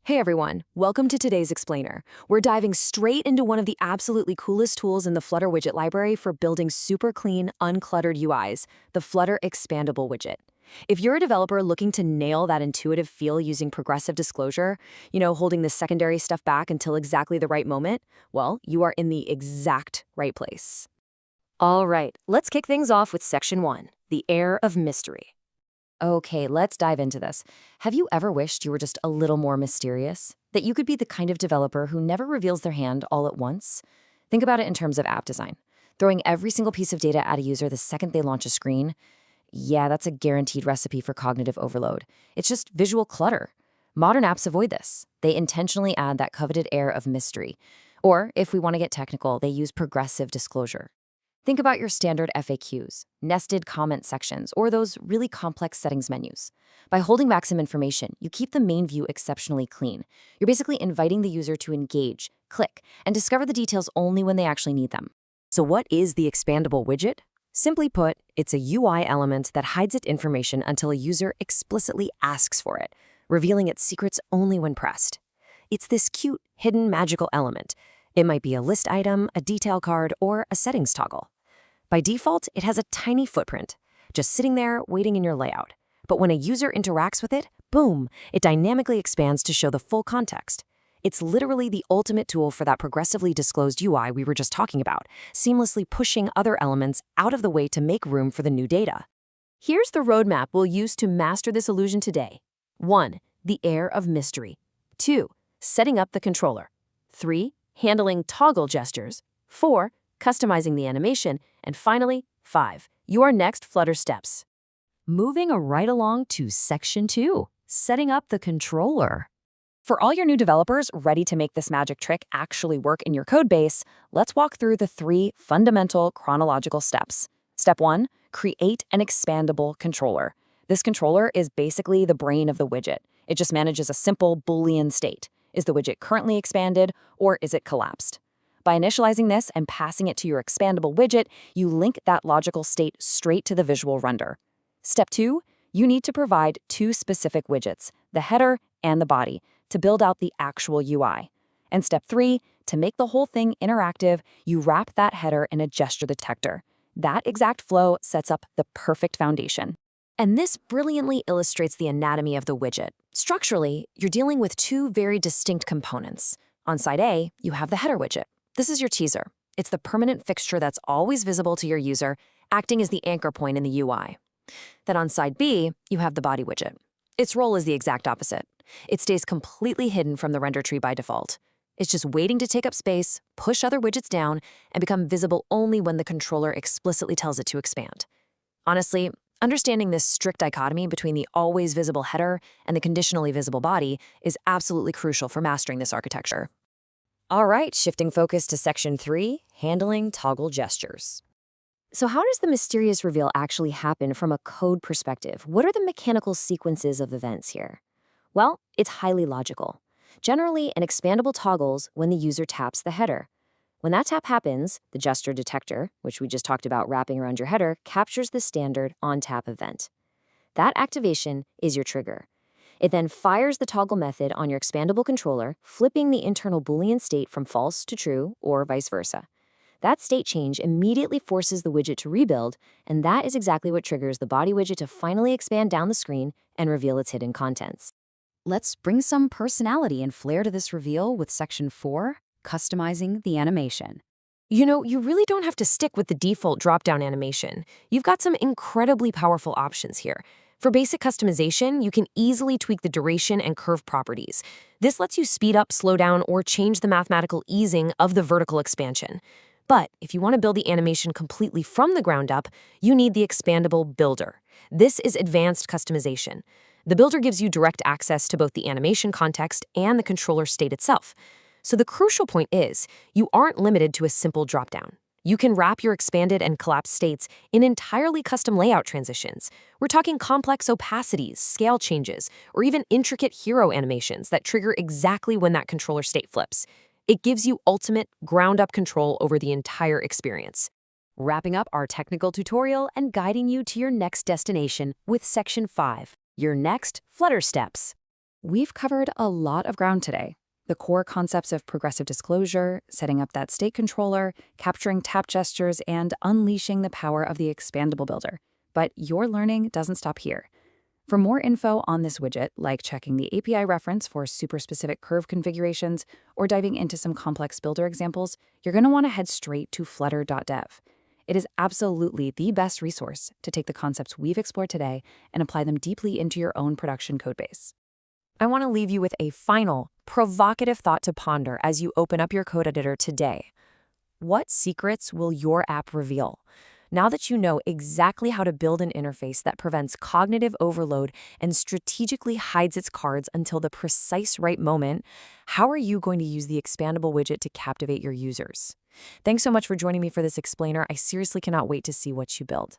Hey everyone, welcome to today's Explainer. We're diving straight into one of the absolutely coolest tools in the Flutter widget library for building super clean, uncluttered UIs, the Flutter Expandable Widget. If you're a developer looking to nail that intuitive feel using progressive disclosure, holding the secondary stuff back until exactly the right moment, well, you are in the exact right place. All right, let's kick things off with Section 1, the air of mystery. Okay, let's dive into this. Have you ever wished you were just a little more mysterious? That you could be the kind of developer who never reveals their hand all at once? Think about it in terms of app design. Throwing every single piece of data at a user the second they launch a screen? Yeah, that's a guaranteed recipe for cognitive overload. It's just visual clutter. Modern apps avoid this. They intentionally add that coveted air of mystery. Or, if we want to get technical, they use progressive disclosure. Think about your standard FAQs, nested comment sections, or those really complex settings menus. By holding back some information, you keep the main view exceptionally clean. You're basically inviting the user to engage, click, and discover the details only when they actually need them. So what is the expandable widget? Simply put, it's a UI element that hides its information until a user explicitly asks for it, revealing its secrets only when pressed. It's this cute, hidden magical element. It might be a list item, a detail card, or a settings toggle. By default, it has a tiny footprint, just sitting there waiting in your layout. But when a user interacts with it, boom, it dynamically expands to show the full context. It's literally the ultimate tool for that progressively disclosed UI we were just talking about, seamlessly pushing other elements out of the way to make room for the new data. Here's the roadmap we'll use to master this illusion today. 1. The air of mystery. 2. Setting up the controller. 3. Handling toggle gestures. 4. Customizing the animation, and finally, 5. Your next Flutter steps. Moving right along to Section 2, setting up the controller. For all your new developers ready to make this magic trick actually work in your code base, let's walk through the 3 fundamental chronological steps. Step 1, create an expandable controller. This controller is basically the brain of the widget. It just manages a simple Boolean state. Is the widget currently expanded, or is it collapsed? By initializing this and passing it to your expandable widget, you link that logical state straight to the visual render. Step 2, you need to provide 2 specific widgets, the header and the body, to build out the actual UI. And step 3, to make the whole thing interactive, you wrap that header in a gesture detector. That exact flow sets up the perfect foundation. And this brilliantly illustrates the anatomy of the widget. Structurally, you're dealing with 2 very distinct components. On side A, you have the header widget. This is your teaser. It's the permanent fixture that's always visible to your user, acting as the anchor point in the UI. Then on side B, you have the body widget. Its role is the exact opposite. It stays completely hidden from the render tree by default. It's just waiting to take up space, push other widgets down, and become visible only when the controller explicitly tells it to expand. Honestly, understanding this strict dichotomy between the always visible header and the conditionally visible body is absolutely crucial for mastering this architecture. All right, shifting focus to Section 3, handling toggle gestures. So how does the mysterious reveal actually happen from a code perspective? What are the mechanical sequences of events here? Well, it's highly logical. Generally, an expandable toggles when the user taps the header. When that tap happens, the gesture detector, which we just talked about wrapping around your header, captures the standard on-tap event. That activation is your trigger. It then fires the toggle method on your expandable controller, flipping the internal Boolean state from false to true, or vice versa. That state change immediately forces the widget to rebuild, and that is exactly what triggers the body widget to finally expand down the screen and reveal its hidden contents. Let's bring some personality and flair to this reveal with Section 4, customizing the animation. You really don't have to stick with the default drop-down animation. You've got some incredibly powerful options here. For basic customization, you can easily tweak the duration and curve properties. This lets you speed up, slow down, or change the mathematical easing of the vertical expansion. But if you want to build the animation completely from the ground up, you need the Expandable Builder. This is advanced customization. The builder gives you direct access to both the animation context and the controller state itself. So the crucial point is, you aren't limited to a simple dropdown. You can wrap your expanded and collapsed states in entirely custom layout transitions. We're talking complex opacities, scale changes, or even intricate hero animations that trigger exactly when that controller state flips. It gives you ultimate, ground-up control over the entire experience. Wrapping up our technical tutorial and guiding you to your next destination with Section 5, your next Flutter steps. We've covered a lot of ground today. The core concepts of progressive disclosure, setting up that state controller, capturing tap gestures, and unleashing the power of the expandable builder. But your learning doesn't stop here. For more info on this widget, like checking the API reference for super specific curve configurations or diving into some complex builder examples, you're going to want to head straight to flutter.dev. It is absolutely the best resource to take the concepts we've explored today and apply them deeply into your own production codebase. I want to leave you with a final, provocative thought to ponder as you open up your code editor today. What secrets will your app reveal? Now that you know exactly how to build an interface that prevents cognitive overload and strategically hides its cards until the precise right moment, how are you going to use the expandable widget to captivate your users? Thanks so much for joining me for this explainer. I seriously cannot wait to see what you build.